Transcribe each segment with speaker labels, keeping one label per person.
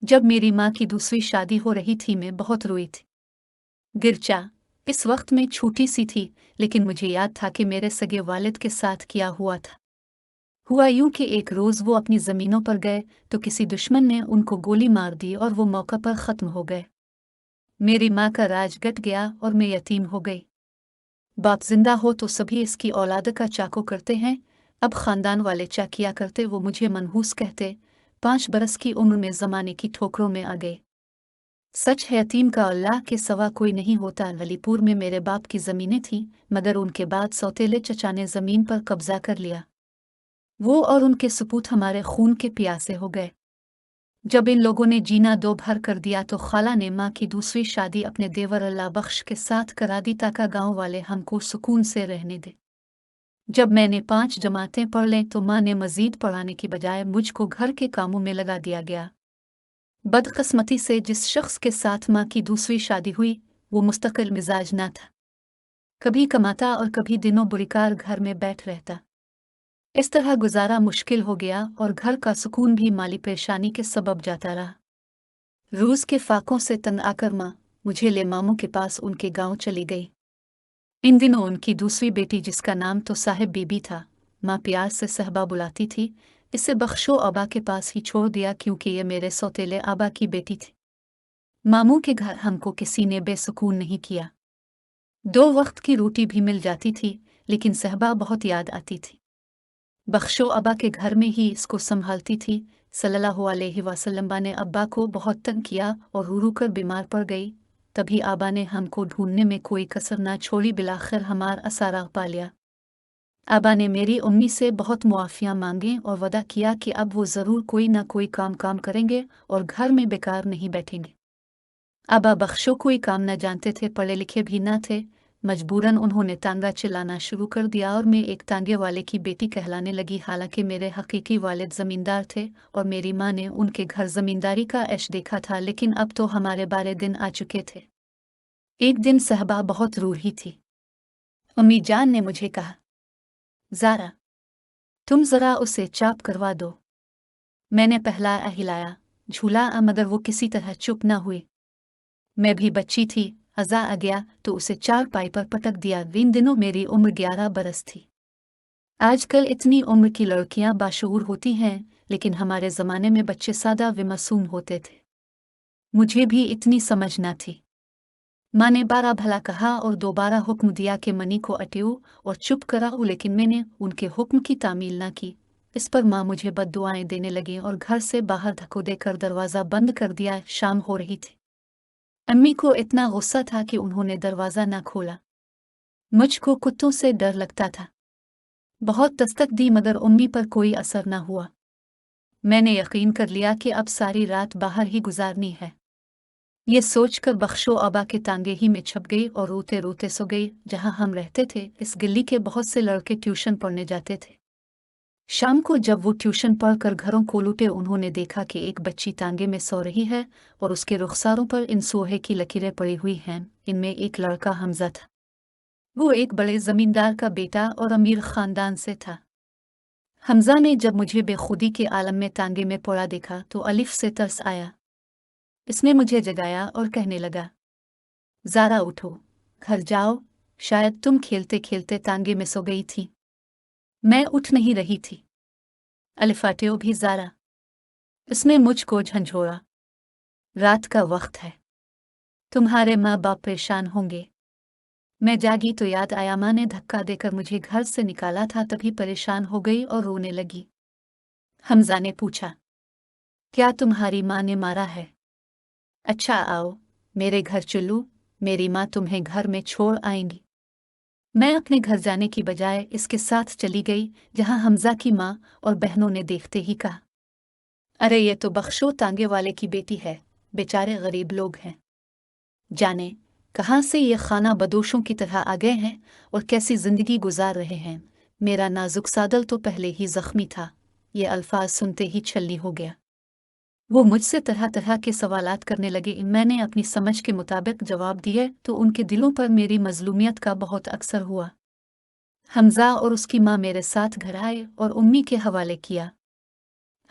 Speaker 1: जब मेरी माँ की दूसरी शादी हो रही थी मैं बहुत रोई थी। गिरचा इस वक्त मैं छोटी सी थी, लेकिन मुझे याद था कि मेरे सगे वालिद के साथ किया हुआ था। हुआ यूं कि एक रोज़ वो अपनी ज़मीनों पर गए तो किसी दुश्मन ने उनको गोली मार दी और वो मौका पर ख़त्म हो गए। मेरी माँ का राज गट गया और मैं यतीम हो गई। बाप जिंदा हो तो सभी इसकी औलाद का चाको करते हैं, अब ख़ानदान वाले चा किया करते, वो मुझे मनहूस कहते। 5 बरस की उम्र में ज़माने की ठोकरों में आ गए। सच है यतीम का अल्लाह के सिवा कोई नहीं होता। वलीपुर में मेरे बाप की ज़मीनें थीं, मगर उनके बाद सौतेले चचा ने ज़मीन पर कब्जा कर लिया। वो और उनके सपूत हमारे खून के प्यासे हो गए। जब इन लोगों ने जीना दो भर कर दिया तो खाला ने माँ की दूसरी शादी अपने देवर अल्लाह बख्श के साथ करा दी ताकि गांव वाले हमको सुकून से रहने दें। जब मैंने 5 जमातें पढ़ लें तो माँ ने मजीद पढ़ाने की बजाय मुझको घर के कामों में लगा दिया गया। बदकिस्मती से जिस शख्स के साथ माँ की दूसरी शादी हुई वो मुस्तकिल मिजाज ना था। कभी कमाता और कभी दिनों बुरिकार घर में बैठ रहता। इस तरह गुजारा मुश्किल हो गया और घर का सुकून भी माली परेशानी के सबब जाता रहा। रूस के फाकों से तंग आकर माँ मुझे ले मामू के पास उनके गांव चली गई। इन दिनों उनकी दूसरी बेटी, जिसका नाम तो साहिब बीबी था, माँ प्यार से सहबा बुलाती थी, इसे बख्शो अबा के पास ही छोड़ दिया क्योंकि ये मेरे सौतेले आबा की बेटी थी। मामू के घर हमको किसी ने बेसुकून नहीं किया। 2 वक्त की रोटी भी मिल जाती थी, लेकिन सहबा बहुत याद आती थी। बख्शो अबा के घर में ही इसको संभालती थी। सल्लल्लाहु अलैहि वसल्लम ने अब्बा को बहुत तंग किया और रू रू कर बीमार पड़ गई। तभी आबा ने हमको ढूंढने में कोई कसर ना छोड़ी, बिलाखिर हमार असारा पा लिया। आबा ने मेरी उम्मी से बहुत मुआफ़ियाँ मांगी और वदा किया कि अब वो ज़रूर कोई ना कोई काम करेंगे और घर में बेकार नहीं बैठेंगे। आबा बख्शो कोई काम न जानते थे, पढ़े लिखे भी न थे। मजबूरन उन्होंने तांगा चिल्लाना शुरू कर दिया और मैं एक तांगे वाले की बेटी कहलाने लगी। हालांकि मेरे हकीकी वालिद ज़मींदार थे और मेरी माँ ने उनके घर ज़मींदारी का ऐश देखा था, लेकिन अब तो हमारे बारे दिन आ चुके थे। एक दिन सहबा बहुत रूठी थी। अम्मी जान ने मुझे कहा, ज़ारा तुम ज़रा उसे चाप करवा दो। मैंने पहला हिलाया, झूला, मगर वो किसी तरह चुप न हुई। मैं भी बच्ची थी, हज़ा आ गया तो उसे चारपाई पर पटक दिया। इन दिनों मेरी उम्र 11 बरस थी। आजकल इतनी उम्र की लड़कियां बाशऊर होती हैं, लेकिन हमारे ज़माने में बच्चे सादा व मासूम होते थे। मुझे भी इतनी समझ न थी। माँ ने बारह भला कहा और दोबारा हुक्म दिया कि मनी को अटेऊ और चुप कराओ, लेकिन मैंने उनके हुक्म की तामील न की। इस पर माँ मुझे बद्दुआएं देने लगी और घर से बाहर धक्को देकर दरवाज़ा बंद कर दिया। शाम हो रही थी। अम्मी को इतना गुस्सा था कि उन्होंने दरवाज़ा न खोला। मुझको कुत्तों से डर लगता था। बहुत दस्तक दी मगर उम्मी पर कोई असर न हुआ। मैंने यकीन कर लिया कि अब सारी रात बाहर ही गुजारनी है। ये सोचकर बख्शो अबा के तांगे ही में छप गई और रोते रोते सो गई। जहाँ हम रहते थे इस गली के बहुत से लड़के ट्यूशन पढ़ने जाते थे। शाम को जब वो ट्यूशन पढ़कर घरों को लौटे, उन्होंने देखा कि एक बच्ची तांगे में सो रही है और उसके रुखसारों पर इन सोहे की लकीरें पड़ी हुई हैं। इनमें एक लड़का हमजा था। वो एक बड़े जमींदार का बेटा और अमीर खानदान से था। हमजा ने जब मुझे बेखुदी के आलम में तांगे में पड़ा देखा तो अलिफ से तरस आया। इसने मुझे जगाया और कहने लगा, ज़ारा उठो, घर जाओ, शायद तुम खेलते खेलते तांगे में सो गई थी। मैं उठ नहीं रही थी। अलिफाटेओ भी ज़ारा। इसने मुझको झंझोड़ा। रात का वक्त है, तुम्हारे माँ बाप परेशान होंगे। मैं जागी तो याद आया माँ ने धक्का देकर मुझे घर से निकाला था। तभी परेशान हो गई और रोने लगी। हमजा ने पूछा, क्या तुम्हारी माँ ने मारा है? अच्छा आओ, मेरे घर चलो, मेरी माँ तुम्हें घर में छोड़ आएंगी। मैं अपने घर जाने की बजाय इसके साथ चली गई, जहाँ हमजा की माँ और बहनों ने देखते ही कहा, अरे ये तो बख्शो तांगे वाले की बेटी है, बेचारे गरीब लोग हैं। जाने कहाँ से ये खाना बदोशों की तरह आ गए हैं और कैसी जिंदगी गुजार रहे हैं। मेरा नाजुक सादल तो पहले ही जख्मी था। ये अल्फाज सुनते ही छलनी हो गया। वो मुझसे तरह तरह के सवालात करने लगे। मैंने अपनी समझ के मुताबिक जवाब दिए तो उनके दिलों पर मेरी मजलूमियत का बहुत असर हुआ। हमजा और उसकी माँ मेरे साथ घर आए और उम्मी के हवाले किया।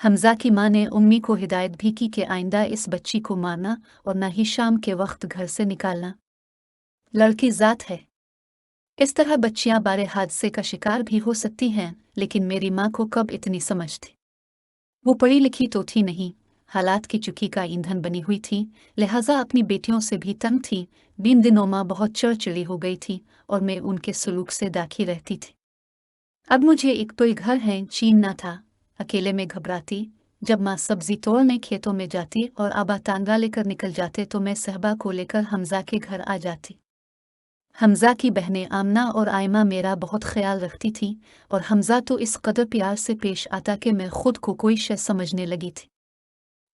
Speaker 1: हमजा की माँ ने उम्मी को हिदायत भी की कि आइंदा इस बच्ची को मारना और न ही शाम के वक्त घर से निकालना। लड़की ज़ात है, इस तरह बच्चियां बारे हादसे का शिकार भी हो सकती हैं, लेकिन मेरी माँ को कब इतनी समझ थी। वो पढ़ी लिखी तो थी नहीं, हालात की चुकी का ईंधन बनी हुई थी, लिहाजा अपनी बेटियों से भी तंग थी। दिन दिनों माँ बहुत चिड़चिड़ी हो गई थी और मैं उनके सलूक से दाखी रहती थी। अब मुझे एक तो घर है चीन न था, अकेले में घबराती। जब माँ सब्जी तोड़ने खेतों में जाती और आबा तांगा लेकर निकल जाते तो मैं सहबा को लेकर हमजा के घर आ जाती। हमजा की बहनें आमना और आयमा मेरा बहुत ख्याल रखती थीं और हमजा तो इस कदर प्यार से पेश आता कि मैं खुद को कोई शय समझने लगी थी।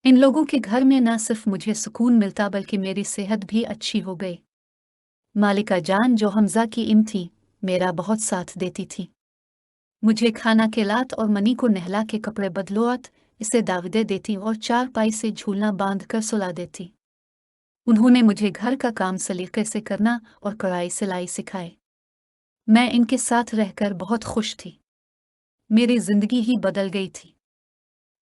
Speaker 1: इन लोगों के घर में न सिर्फ मुझे सुकून मिलता बल्कि मेरी सेहत भी अच्छी हो गई। मालिका जान जो हमजा की इम थी, मेरा बहुत साथ देती थी। मुझे खाना खिलात और मनी को नहला के कपड़े बदलवात, इसे दावदे देती और चारपाई से झूलना बांध कर सुला देती। उन्होंने मुझे घर का काम सलीके से करना और कढ़ाई सिलाई सिखाए। मैं इनके साथ रहकर बहुत खुश थी। मेरी जिंदगी ही बदल गई थी।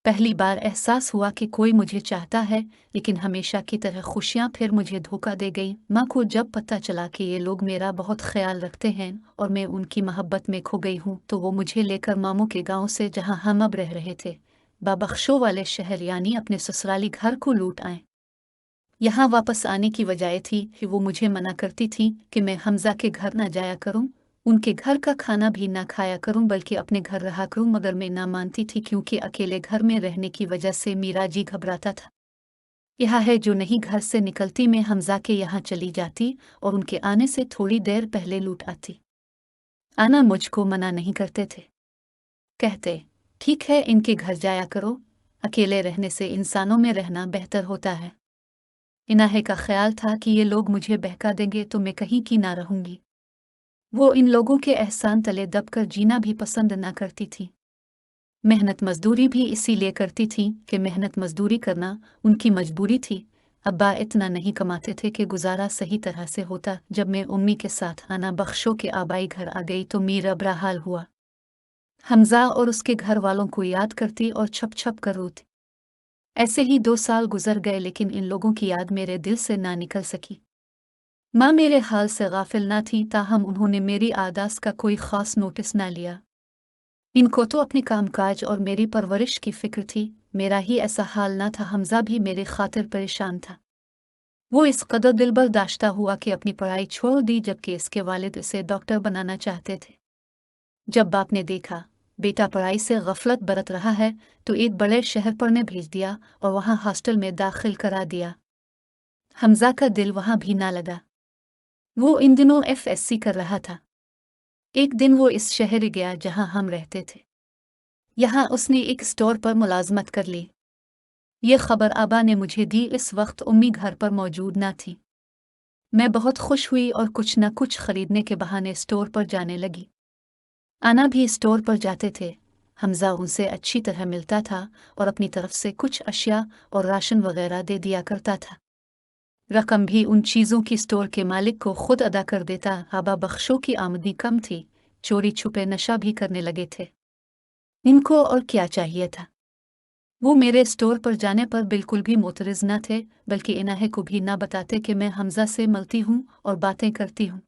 Speaker 1: पहली बार एहसास हुआ कि कोई मुझे चाहता है, लेकिन हमेशा की तरह खुशियां फिर मुझे धोखा दे गई। माँ को जब पता चला कि ये लोग मेरा बहुत ख्याल रखते हैं और मैं उनकी मोहब्बत में खो गई हूँ, तो वो मुझे लेकर मामू के गांव से, जहाँ हम अब रह रहे थे, बाबख्शो वाले शहर यानी अपने ससुराली घर को लूट आए। यहाँ वापस आने की वजह थी कि वो मुझे मना करती थी कि मैं हमजा के घर ना जाया करूं, उनके घर का खाना भी ना खाया करूं, बल्कि अपने घर रहा करूं। मगर मैं ना मानती थी, क्योंकि अकेले घर में रहने की वजह से मेरा जी घबराता था। यह है जो नहीं घर से निकलती, मैं हमजा के यहाँ चली जाती और उनके आने से थोड़ी देर पहले लूट आती। आना मुझको मना नहीं करते थे, कहते ठीक है इनके घर जाया करो, अकेले रहने से इंसानों में रहना बेहतर होता है। इनाहे का ख्याल था कि ये लोग मुझे बहका देंगे तो मैं कहीं की ना रहूंगी। वो इन लोगों के एहसान तले दबकर जीना भी पसंद ना करती थी। मेहनत मजदूरी भी इसीलिए करती थी कि मेहनत मजदूरी करना उनकी मजबूरी थी। अब्बा इतना नहीं कमाते थे कि गुजारा सही तरह से होता। जब मैं उम्मी के साथ आना बख्शो के आबाई घर आ गई तो मेरा बुरा हाल हुआ। हमजा और उसके घर वालों को याद करती और छप छप कर रोती। ऐसे ही 2 साल गुजर गए, लेकिन इन लोगों की याद मेरे दिल से ना निकल सकी। माँ मेरे हाल से गाफिल ना थी, ताहम उन्होंने मेरी आदास का कोई ख़ास नोटिस ना लिया। इनको तो अपने कामकाज और मेरी परवरिश की फिक्र थी। मेरा ही ऐसा हाल ना था। हमजा भी मेरे खातिर परेशान था। वो इस कदर दिल बर्दाश्ता हुआ कि अपनी पढ़ाई छोड़ दी, जबकि इसके वालिद इसे डॉक्टर बनाना चाहते थे। जब बाप ने देखा बेटा पढ़ाई से गफलत बरत रहा है, तो एक बड़े शहर पढ़ने भेज दिया और वहाँ हॉस्टल में दाखिल करा दिया। हमजा का दिल वहाँ भी ना लगा। वो इन दिनों FSC कर रहा था। एक दिन वो इस शहर गया जहाँ हम रहते थे। यहाँ उसने एक स्टोर पर मुलाजमत कर ली। ये खबर आबा ने मुझे दी। इस वक्त उम्मी घर पर मौजूद ना थी। मैं बहुत खुश हुई और कुछ न कुछ खरीदने के बहाने स्टोर पर जाने लगी। आना भी स्टोर पर जाते थे। हमजा उनसे अच्छी तरह मिलता था और अपनी तरफ से कुछ अशिया और राशन वगैरह दे दिया करता था। रकम भी उन चीज़ों की स्टोर के मालिक को खुद अदा कर देता। आबा बख्शों की आमदनी कम थी, चोरी छुपे नशा भी करने लगे थे। इनको और क्या चाहिए था। वो मेरे स्टोर पर जाने पर बिल्कुल भी मोतरज़ न थे, बल्कि इनाहे को भी ना बताते कि मैं हमजा से मिलती हूँ और बातें करती हूँ।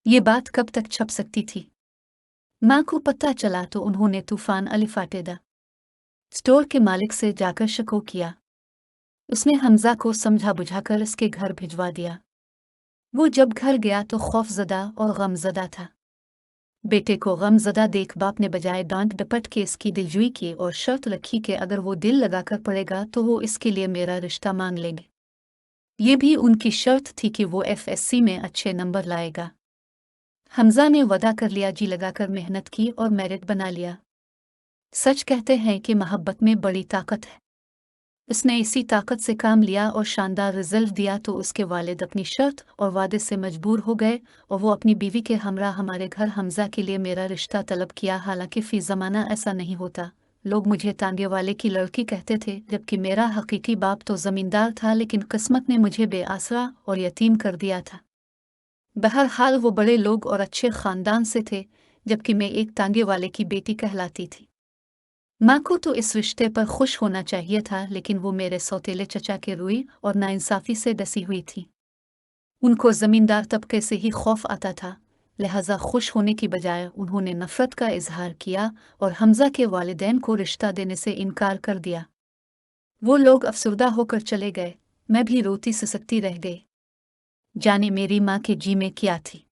Speaker 1: ये बात कब तक छप सकती थी। माँ को पता चला तो उन्होंने तूफान अलिफाटेदा स्टोर के मालिक से जाकर शको किया। उसने हमजा को समझा बुझाकर इसके घर भिजवा दिया। वो जब घर गया तो खौफजदा और गमजदा था। बेटे को गमजदा देख बाप ने बजाय डांट डपट के इसकी दिलजुई की और शर्त रखी कि अगर वो दिल लगाकर पड़ेगा तो वो इसके लिए मेरा रिश्ता मांग लेंगे। ये भी उनकी शर्त थी कि वो FSC में अच्छे नंबर लाएगा। हमजा ने वदा कर लिया, जी लगाकर मेहनत की और मेरिट बना लिया। सच कहते हैं कि मोहब्बत में बड़ी ताकत है। उसने इसी ताकत से काम लिया और शानदार रिजल्ट दिया तो उसके वालिद अपनी शर्त और वादे से मजबूर हो गए और वो अपनी बीवी के हमरा हमारे घर हमजा के लिए मेरा रिश्ता तलब किया। हालांकि फी ज़माना ऐसा नहीं होता। लोग मुझे तांगे वाले की लड़की कहते थे, जबकि मेरा हकीकी बाप तो ज़मींदार था, लेकिन किस्मत ने मुझे बेआसरा और यतीम कर दिया था। बहरहाल वो बड़े लोग और अच्छे ख़ानदान से थे, जबकि मैं एक तांगे वाले की बेटी कहलाती थी। माँ को तो इस रिश्ते पर खुश होना चाहिए था, लेकिन वो मेरे सौतेले चचा के रोई और नाइंसाफी से डसी हुई थी। उनको जमींदार तबके से ही खौफ आता था, लिहाजा खुश होने की बजाय उन्होंने नफरत का इजहार किया और हमजा के वालिदैन को रिश्ता देने से इनकार कर दिया। वो लोग अफसुर्दा होकर चले गए, मैं भी रोती सिसकती रह गई। जाने मेरी माँ के जी में क्या थी।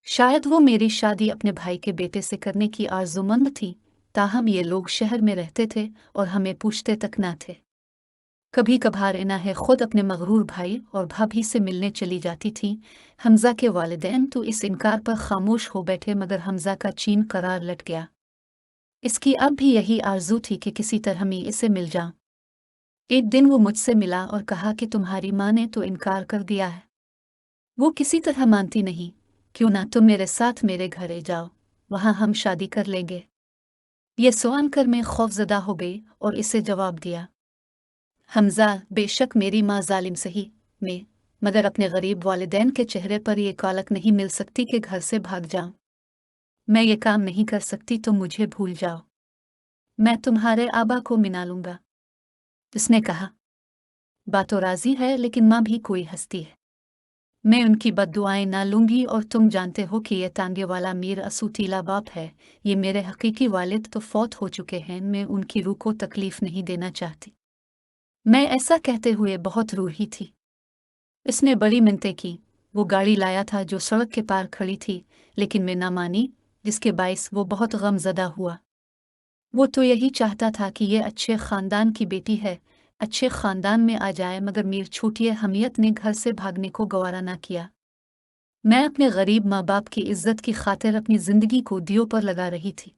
Speaker 1: शायद वो मेरी शादी अपने भाई के बेटे से करने की आरज़ूमंद थी, ताहम ये लोग शहर में रहते थे और हमें पूछते तक ना थे। कभी कभार इन्हें खुद अपने मगरूर भाई और भाभी से मिलने चली जाती थी। हमजा के वालिदैन तो इस इनकार पर खामोश हो बैठे, मगर हमजा का चीन करार लट गया। इसकी अब भी यही आरजू थी कि किसी तरह मैं इसे मिल जाऊं। एक दिन वो मुझसे मिला और कहा कि तुम्हारी माँ ने तो इनकार कर दिया है। वो किसी तरह मानती नहीं, क्यों ना तुम मेरे साथ मेरे घरे जाओ, वहां हम शादी कर लेंगे। ये सुन कर मैं खौफजदा हो गई और इसे जवाब दिया, हमजा, बेशक मेरी माँ जालिम सही में, मगर अपने गरीब वालिदैन के चेहरे पर ये कालक नहीं मिल सकती कि घर से भाग जाऊं। मैं ये काम नहीं कर सकती, तो मुझे भूल जाओ। मैं तुम्हारे आबा को मिला लूंगा। उसने कहा, बात तो राजी है, लेकिन माँ भी कोई हस्ती है। मैं उनकी बद्दुआएं ना लूंगी, और तुम जानते हो कि ये तांगे वाला मीर असूतीला बाप है। ये मेरे हकीकी वालिद तो फौत हो चुके हैं, मैं उनकी रूह को तकलीफ नहीं देना चाहती। मैं ऐसा कहते हुए बहुत रूठी थी। इसने बड़ी मिन्नतें की। वो गाड़ी लाया था जो सड़क के पार खड़ी थी, लेकिन मैं ना मानी, जिसके बाइस वो बहुत गमज़दा हुआ। वो तो यही चाहता था कि ये अच्छे ख़ानदान की बेटी है, अच्छे ख़ानदान में आ जाए, मगर मीर छोटिए हमियत ने घर से भागने को गवारा ना किया। मैं अपने गरीब माँ बाप की इज्जत की खातिर अपनी जिंदगी को दियों पर लगा रही थी।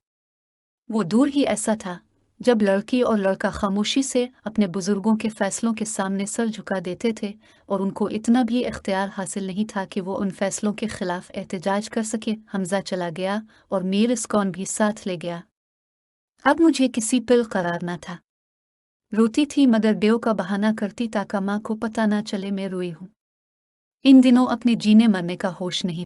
Speaker 1: वो दूर ही ऐसा था जब लड़की और लड़का खामोशी से अपने बुजुर्गों के फैसलों के सामने सर झुका देते थे, और उनको इतना भी इख्तियार हासिल नहीं था कि वो उन फैसलों के खिलाफ एहतजाज कर सके। हमजा चला गया और मीर इस्कॉन भी साथ ले गया। अब मुझे किसी पर करार ना था। रोती थी, मगर बेव का बहाना करती ताकि माँ को पता ना चले मैं रोई हूँ। इन दिनों अपने जीने मरने का होश नहीं